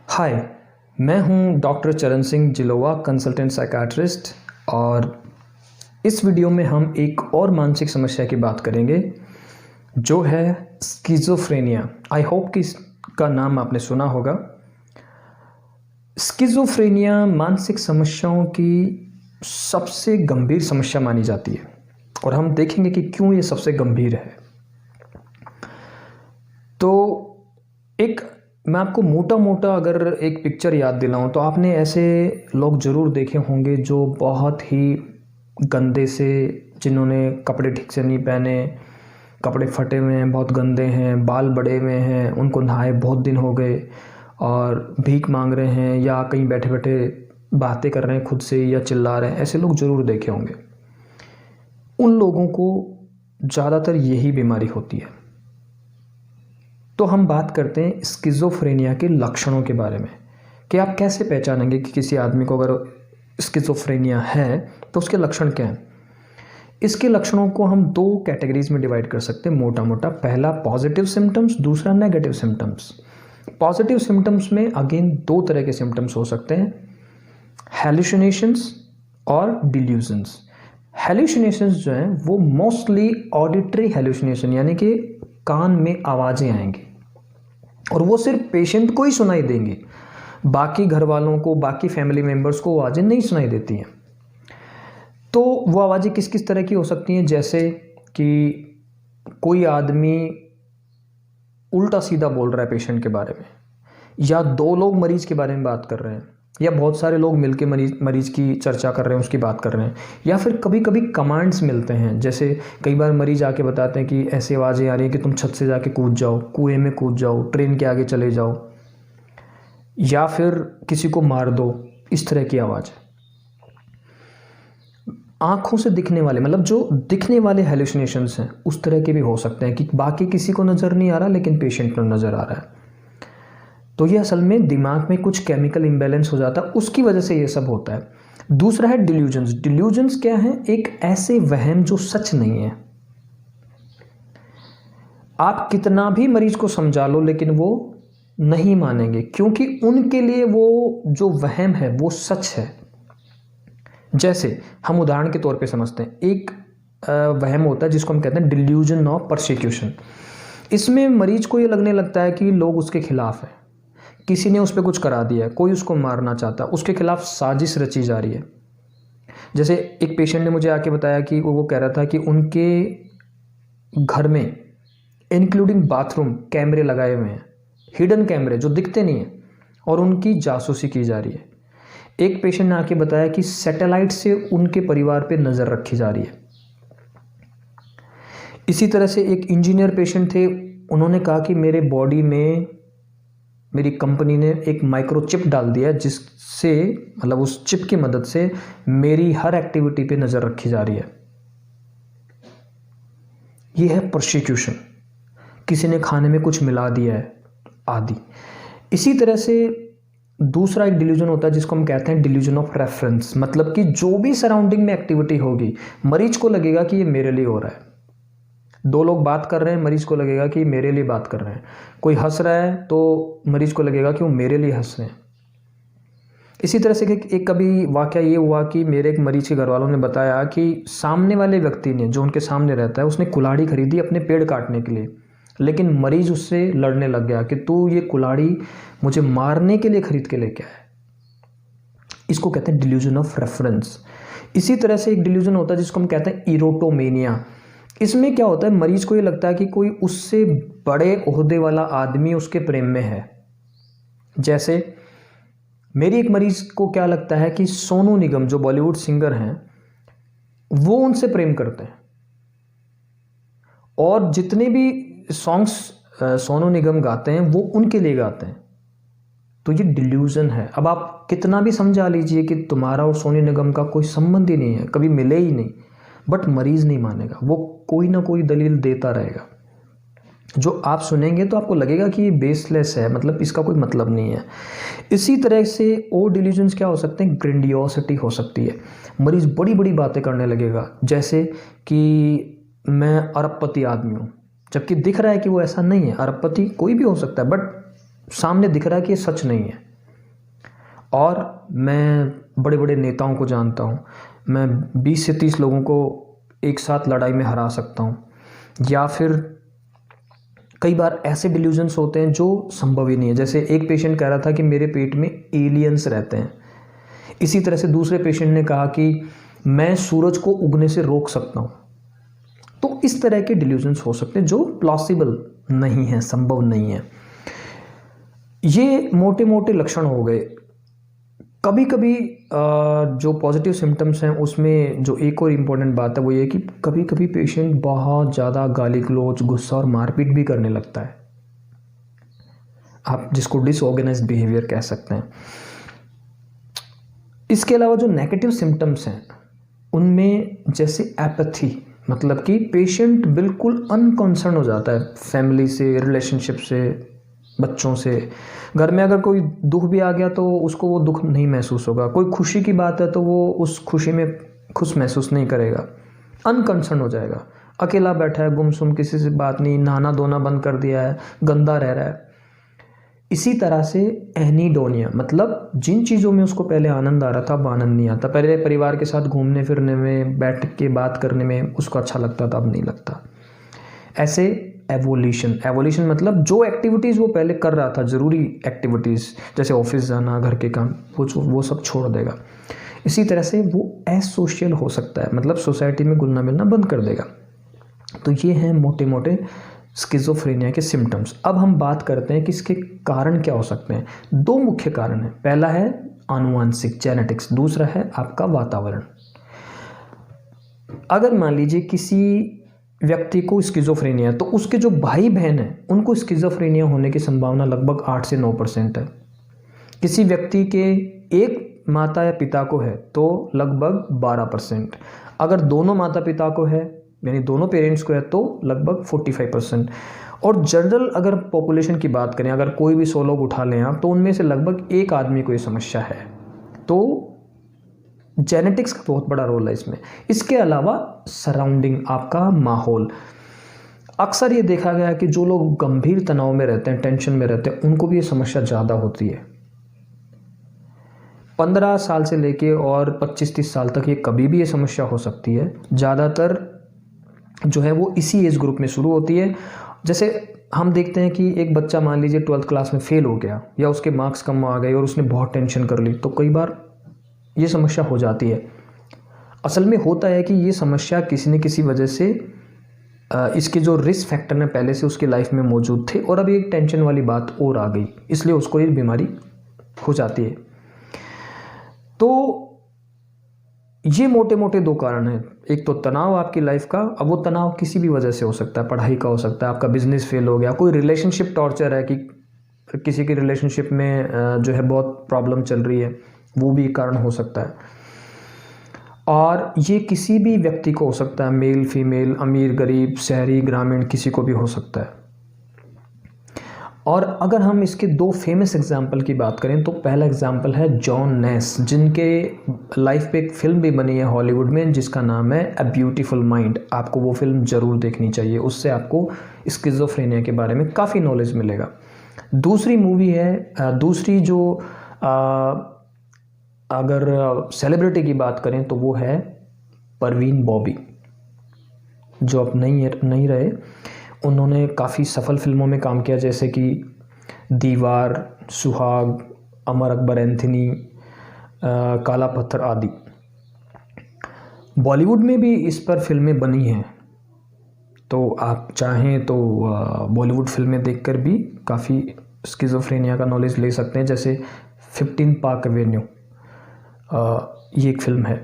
हाय, मैं हूं डॉक्टर चरण सिंह जिलोवा, कंसल्टेंट साइकाट्रिस्ट। और इस वीडियो में हम एक और मानसिक समस्या की बात करेंगे जो है स्किज़ोफ्रेनिया। आई होप कि इसका नाम आपने सुना होगा। स्किज़ोफ्रेनिया मानसिक समस्याओं की सबसे गंभीर समस्या मानी जाती है और हम देखेंगे कि क्यों ये सबसे गंभीर है। तो मैं आपको मोटा मोटा अगर एक पिक्चर याद दिलाऊं तो आपने ऐसे लोग ज़रूर देखे होंगे जो बहुत ही गंदे से, जिन्होंने कपड़े ठीक से नहीं पहने, कपड़े फटे हुए हैं, बहुत गंदे हैं, बाल बड़े हुए हैं, उनको नहाए बहुत दिन हो गए और भीख मांग रहे हैं या कहीं बैठे बैठे बातें कर रहे हैं खुद से या चिल्ला रहे हैं। ऐसे लोग ज़रूर देखे होंगे। उन लोगों को ज़्यादातर यही बीमारी होती है। तो हम बात करते हैं स्किज़ोफ्रेनिया के लक्षणों के बारे में कि आप कैसे पहचानेंगे कि किसी आदमी को अगर स्किज़ोफ्रेनिया है तो उसके लक्षण क्या हैं। इसके लक्षणों को हम दो कैटेगरीज में डिवाइड कर सकते हैं मोटा मोटा। पहला पॉजिटिव सिम्टम्स, दूसरा नेगेटिव सिम्टम्स। पॉजिटिव सिम्टम्स में अगेन दो तरह के सिम्टम्स हो सकते हैं, हेलुसिनेशंस और डिल्यूजन्स। हेलुसिनेशंस जो हैं वो मोस्टली ऑडिटरी हेलुसिनेशन, यानी कि कान में आवाज़ें आएंगी और वो सिर्फ पेशेंट को ही सुनाई देंगी, बाकी घर वालों को, बाकी फैमिली मेम्बर्स को आवाज़ें नहीं सुनाई देती हैं। तो वो आवाज़ें किस किस तरह की हो सकती हैं, जैसे कि कोई आदमी उल्टा सीधा बोल रहा है पेशेंट के बारे में, या दो लोग मरीज के बारे में बात कर रहे हैं, या बहुत सारे लोग मिलकर मरीज की चर्चा कर रहे हैं, उसकी बात कर रहे हैं, या फिर कभी कभी कमांड्स मिलते हैं। जैसे कई बार मरीज आके बताते हैं कि ऐसी आवाज़ें आ रही हैं कि तुम छत से जाके कूद जाओ, कुएं में कूद जाओ, ट्रेन के आगे चले जाओ, या फिर किसी को मार दो, इस तरह की आवाज़। आँखों से दिखने वाले, मतलब जो दिखने वाले हेलुसिनेशंस हैं, उस तरह के भी हो सकते हैं कि बाकी किसी को नज़र नहीं आ रहा लेकिन पेशेंट को नज़र आ रहा है। तो ये असल में दिमाग में कुछ केमिकल इम्बैलेंस हो जाता है, उसकी वजह से ये सब होता है। दूसरा है डिल्यूजन्स। डिल्यूजन्स क्या है? एक ऐसे वहम जो सच नहीं है। आप कितना भी मरीज को समझा लो लेकिन वो नहीं मानेंगे, क्योंकि उनके लिए वो जो वहम है वो सच है। जैसे हम उदाहरण के तौर पे समझते हैं, एक वहम होता है जिसको हम कहते हैं डिल्यूजन ऑफ परसिक्यूशन। इसमें मरीज को ये लगने लगता है कि लोग उसके खिलाफ हैं, किसी ने उस पर कुछ करा दिया है, कोई उसको मारना चाहता है, उसके खिलाफ साजिश रची जा रही है। जैसे एक पेशेंट ने मुझे आके बताया कि वो कह रहा था कि उनके घर में इंक्लूडिंग बाथरूम कैमरे लगाए हुए हैं, हिडन कैमरे जो दिखते नहीं हैं, और उनकी जासूसी की जा रही है। एक पेशेंट ने आके बताया कि सैटेलाइट से उनके परिवार पे नज़र रखी जा रही है। इसी तरह से एक इंजीनियर पेशेंट थे, उन्होंने कहा कि मेरे बॉडी में मेरी कंपनी ने एक माइक्रोचिप डाल दिया है, जिससे मतलब उस चिप की मदद से मेरी हर एक्टिविटी पे नज़र रखी जा रही है। ये है परसिक्यूशन, किसी ने खाने में कुछ मिला दिया है आदि। इसी तरह से दूसरा एक डिल्यूजन होता है जिसको हम कहते हैं डिल्यूजन ऑफ रेफरेंस, मतलब कि जो भी सराउंडिंग में एक्टिविटी होगी मरीज को लगेगा कि ये मेरे लिए हो रहा है। दो लोग बात कर रहे हैं, मरीज को लगेगा कि मेरे लिए बात कर रहे हैं। कोई हंस रहा है तो मरीज को लगेगा कि वो मेरे लिए हंस रहे हैं। इसी तरह से एक कभी वाकया ये हुआ कि मेरे एक मरीज के घर वालों ने बताया कि सामने वाले व्यक्ति ने, जो उनके सामने रहता है, उसने कुल्हाड़ी खरीदी अपने पेड़ काटने के लिए, लेकिन मरीज उससे लड़ने लग गया कि तू ये कुल्हाड़ी मुझे मारने के लिए खरीद के लेके आया। इसको कहते हैं डिल्यूजन ऑफ रेफरेंस। इसी तरह से एक डिल्यूजन होता है जिसको हम कहते हैं इरोटोमेनिया। इसमें क्या होता है, मरीज को ये लगता है कि कोई उससे बड़े ओहदे वाला आदमी उसके प्रेम में है। जैसे मेरी एक मरीज को क्या लगता है कि सोनू निगम जो बॉलीवुड सिंगर हैं वो उनसे प्रेम करते हैं, और जितने भी सॉन्ग्स सोनू निगम गाते हैं वो उनके लिए गाते हैं। तो ये डिल्यूजन है। अब आप कितना भी समझा लीजिए कि तुम्हारा और सोनू निगम का कोई संबंध ही नहीं है, कभी मिले ही नहीं, बट मरीज नहीं मानेगा, वो कोई ना कोई दलील देता रहेगा। जो आप सुनेंगे तो आपको लगेगा कि ये बेसलेस है, मतलब इसका कोई मतलब नहीं है। इसी तरह से और डिल्यूजन्स क्या हो सकते हैं, ग्रेंडियोसिटी हो सकती है। मरीज बड़ी बड़ी बातें करने लगेगा, जैसे कि मैं अरबपति आदमी हूँ, जबकि दिख रहा है कि वो ऐसा नहीं है। अरबपति कोई भी हो सकता है, बट सामने दिख रहा है कि ये सच नहीं है। और मैं बड़े बड़े नेताओं को जानता हूँ, मैं 20 से 30 लोगों को एक साथ लड़ाई में हरा सकता हूँ। या फिर कई बार ऐसे डिल्यूजन्स होते हैं जो संभव ही नहीं है। जैसे एक पेशेंट कह रहा था कि मेरे पेट में एलियंस रहते हैं। इसी तरह से दूसरे पेशेंट ने कहा कि मैं सूरज को उगने से रोक सकता हूँ। तो इस तरह के डिल्यूजन्स हो सकते हैं जो प्लॉसिबल नहीं है, संभव नहीं है। ये मोटे मोटे लक्षण हो गए। कभी कभी जो पॉजिटिव सिम्टम्स हैं उसमें जो एक और इम्पॉर्टेंट बात है वो ये कि कभी कभी पेशेंट बहुत ज़्यादा गाली गलौज, गुस्सा और मारपीट भी करने लगता है। आप जिसको डिसऑर्गेनाइज्ड बिहेवियर कह सकते हैं। इसके अलावा जो नेगेटिव सिम्टम्स हैं उनमें जैसे एपैथी, मतलब कि पेशेंट बिल्कुल अनकंसर्न हो जाता है फैमिली से, रिलेशनशिप से, बच्चों से। घर में अगर कोई दुख भी आ गया तो उसको वो दुख नहीं महसूस होगा। कोई खुशी की बात है तो वो उस खुशी में खुश महसूस नहीं करेगा, अनकंसर्न हो जाएगा। अकेला बैठा है, गुमसुम, किसी से बात नहीं, नहाना धोना बंद कर दिया है, गंदा रह रहा है। इसी तरह से एनीडोनिया, मतलब जिन चीज़ों में उसको पहले आनंद आ रहा था अब आनंद नहीं आता। पहले परिवार के साथ घूमने फिरने में, बैठ के बात करने में उसको अच्छा लगता था, अब नहीं लगता। ऐसे एवोल्यूशन मतलब जो एक्टिविटीज़ वो पहले कर रहा था, ज़रूरी एक्टिविटीज़ जैसे ऑफिस जाना, घर के काम, वो सब छोड़ देगा। इसी तरह से वो एसोशियल हो सकता है, मतलब सोसाइटी में घुलना मिलना बंद कर देगा। तो ये हैं मोटे मोटे स्किज़ोफ्रेनिया के सिम्टम्स। अब हम बात करते हैं कि इसके कारण क्या हो सकते हैं। दो मुख्य कारण हैं। पहला है आनुवांशिक, जेनेटिक्स। दूसरा है आपका वातावरण। अगर मान लीजिए किसी व्यक्ति को स्किज़ोफ्रेनिया है तो उसके जो भाई बहन हैं उनको स्किज़ोफ्रेनिया होने की संभावना लगभग 8 से 9% है। किसी व्यक्ति के एक माता या पिता को है तो लगभग 12%। अगर दोनों माता पिता को है, यानी दोनों पेरेंट्स को है, तो लगभग 45%। और जनरल अगर पॉपुलेशन की बात करें, अगर कोई भी 100 लोग उठा लें आप, तो उनमें से लगभग एक आदमी को ये समस्या है। तो जेनेटिक्स का बहुत बड़ा रोल है इसमें। इसके अलावा सराउंडिंग, आपका माहौल। अक्सर ये देखा गया है कि जो लोग गंभीर तनाव में रहते हैं, टेंशन में रहते हैं, उनको भी ये समस्या ज़्यादा होती है। 15 साल से लेके और 25-30 साल तक ये कभी भी ये समस्या हो सकती है। ज़्यादातर जो है वो इसी एज ग्रुप में शुरू होती है। जैसे हम देखते हैं कि एक बच्चा मान लीजिए 12th क्लास में फेल हो गया या उसके मार्क्स कम आ गए और उसने बहुत टेंशन कर ली, तो कई बार ये समस्या हो जाती है। असल में होता है कि ये समस्या किसी न किसी वजह से इसके जो रिस्क फैक्टर ने पहले से उसकी लाइफ में मौजूद थे और अभी एक टेंशन वाली बात और आ गई, इसलिए उसको ये बीमारी हो जाती है। तो ये मोटे मोटे दो कारण हैं। एक तो तनाव आपकी लाइफ का, अब वो तनाव किसी भी वजह से हो सकता है, पढ़ाई का हो सकता है, आपका बिजनेस फेल हो गया, कोई रिलेशनशिप टॉर्चर है कि किसी की रिलेशनशिप में जो है बहुत प्रॉब्लम चल रही है, वो भी कारण हो सकता है। और ये किसी भी व्यक्ति को हो सकता है, मेल फीमेल, अमीर गरीब, शहरी ग्रामीण, किसी को भी हो सकता है। और अगर हम इसके दो फेमस एग्जाम्पल की बात करें तो पहला एग्जाम्पल है जॉन नेस, जिनके लाइफ पे एक फिल्म भी बनी है हॉलीवुड में जिसका नाम है अ ब्यूटीफुल माइंड। आपको वो फिल्म ज़रूर देखनी चाहिए, उससे आपको स्किज़ोफ्रेनिया के बारे में काफ़ी नॉलेज मिलेगा। दूसरी मूवी है, दूसरी जो अगर सेलिब्रिटी की बात करें तो वो है परवीन बॉबी, जो अब नहीं रहे। उन्होंने काफ़ी सफल फिल्मों में काम किया, जैसे कि दीवार, सुहाग, अमर अकबर एंथनी, काला पत्थर आदि। बॉलीवुड में भी इस पर फिल्में बनी हैं, तो आप चाहें तो बॉलीवुड फिल्में देखकर भी काफ़ी स्किज़ोफ्रेनिया का नॉलेज ले सकते हैं। जैसे 15 पार्क एवेन्यू, ये एक फिल्म है।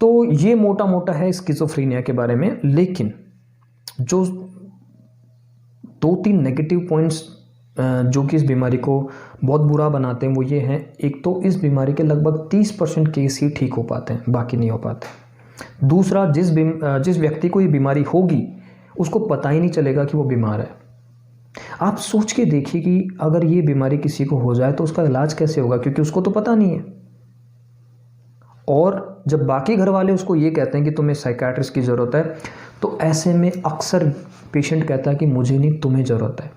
तो ये मोटा मोटा है स्किज़ोफ्रेनिया के बारे में। लेकिन जो 2-3 नेगेटिव पॉइंट्स जो कि इस बीमारी को बहुत बुरा बनाते हैं वो ये हैं। एक तो इस बीमारी के लगभग 30% केस ही ठीक हो पाते हैं, बाकी नहीं हो पाते। दूसरा, जिस व्यक्ति को ये बीमारी होगी उसको पता ही नहीं चलेगा कि वो बीमार है। आप सोच के देखिए कि अगर ये बीमारी किसी को हो जाए तो उसका इलाज कैसे होगा, क्योंकि उसको तो पता नहीं है। और जब बाकी घर वाले उसको ये कहते हैं कि तुम्हें साइकियाट्रिस्ट की ज़रूरत है, तो ऐसे में अक्सर पेशेंट कहता है कि मुझे नहीं, तुम्हें ज़रूरत है।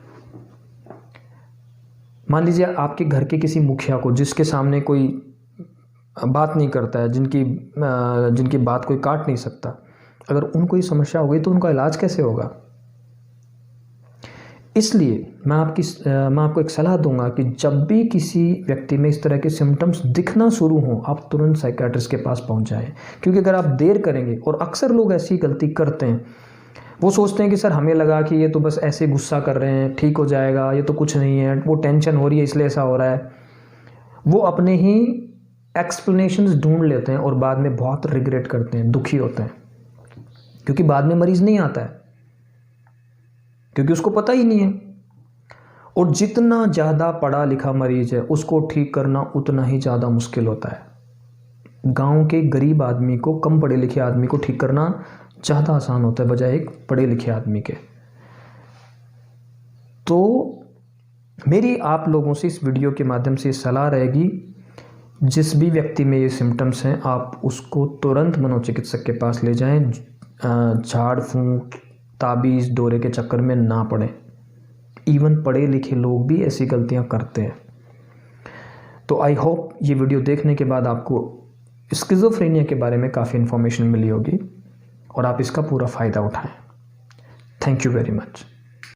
मान लीजिए आपके घर के किसी मुखिया को, जिसके सामने कोई बात नहीं करता है, जिनकी बात कोई काट नहीं सकता, अगर उनको ये समस्या हो गई तो उनका इलाज कैसे होगा? इसलिए मैं आपको एक सलाह दूंगा कि जब भी किसी व्यक्ति में इस तरह के सिम्टम्स दिखना शुरू हों, आप तुरंत साइकियाट्रिस्ट के पास पहुंच जाएं। क्योंकि अगर आप देर करेंगे, और अक्सर लोग ऐसी गलती करते हैं, वो सोचते हैं कि सर हमें लगा कि ये तो बस ऐसे गुस्सा कर रहे हैं, ठीक हो जाएगा, ये तो कुछ नहीं है, वो टेंशन हो रही है इसलिए ऐसा हो रहा है। वो अपने ही एक्सप्लेनेशंस ढूंढ लेते हैं और बाद में बहुत रिग्रेट करते हैं, दुखी होते हैं, क्योंकि बाद में मरीज नहीं आता है, क्योंकि उसको पता ही नहीं है। और जितना ज़्यादा पढ़ा लिखा मरीज है, उसको ठीक करना उतना ही ज़्यादा मुश्किल होता है। गांव के गरीब आदमी को, कम पढ़े लिखे आदमी को ठीक करना ज़्यादा आसान होता है बजाय एक पढ़े लिखे आदमी के। तो मेरी आप लोगों से इस वीडियो के माध्यम से सलाह रहेगी, जिस भी व्यक्ति में ये सिम्टम्स हैं, आप उसको तुरंत मनोचिकित्सक के पास ले जाएं। झाड़ फूंक, ताबीज़, डोरे के चक्कर में ना पड़ें। इवन पढ़े लिखे लोग भी ऐसी गलतियां करते हैं। तो आई होप ये वीडियो देखने के बाद आपको स्किज़ोफ्रेनिया के बारे में काफ़ी इन्फॉर्मेशन मिली होगी और आप इसका पूरा फ़ायदा उठाएं। Thank you very much.